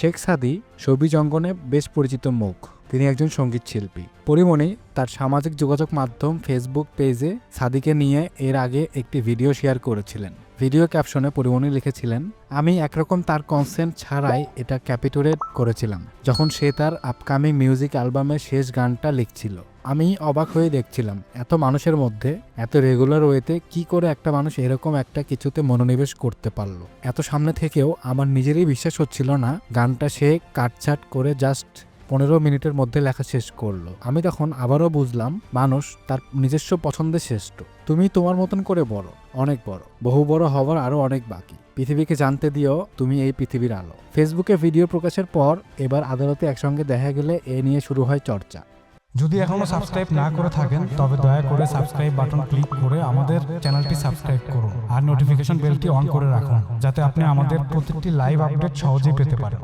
শেখ সাদী showbiz অঙ্গনে বেশ পরিচিত মুখ। তিনি একজন সঙ্গীত শিল্পী। পরীমণি তার সামাজিক যোগাযোগ মাধ্যম ফেসবুক পেজে সাদীকে নিয়ে এর আগে একটি ভিডিও শেয়ার করেছিলেন। ভিডিও ক্যাপশনে পরীমণি লিখেছিলেন, আমি একরকম তার কনসেন্ট ছাড়াই এটা ক্যাপিটুলেট করেছিলাম যখন সে তার আপকামিং মিউজিক অ্যালবামের শেষ গানটা লিখছিল। আমি অবাক হয়ে দেখছিলাম এত মানুষের মধ্যে এত রেগুলার ওয়েতে কি করে একটা মানুষ এরকম একটা কিছুতে মনোনিবেশ করতে পারলো। এত সামনে থেকেও আমার নিজেরই বিশ্বাস হচ্ছিল না গানটা সে কাটছাট করে জাস্ট 15 মিনিটের মধ্যে লেখা শেষ করলো। আমি তখন আবারও বুঝলাম মানুষ তার নিজস্ব পছন্দে শ্রেষ্ঠ। তুমি তোমার মতন করে বড়, অনেক বড়, বহু বড় হওয়ার আরো অনেক বাকি। পৃথিবীকে জানতে দিও তুমি এই পৃথিবীর আলো। ফেসবুকে ভিডিও প্রকাশের পর এবার আদালতে একসঙ্গে দেখা গেলে এ নিয়ে শুরু হয় চর্চা। যদি এখনো সাবস্ক্রাইব না করে থাকেন তবে দয়া করে সাবস্ক্রাইব বাটন ক্লিক করে আমাদের চ্যানেলটি সাবস্ক্রাইব করুন আর নোটিফিকেশন বেলটি অন করে রাখুন যাতে আপনি আমাদের প্রত্যেকটি লাইভ আপডেট সহজেই পেতে পারেন।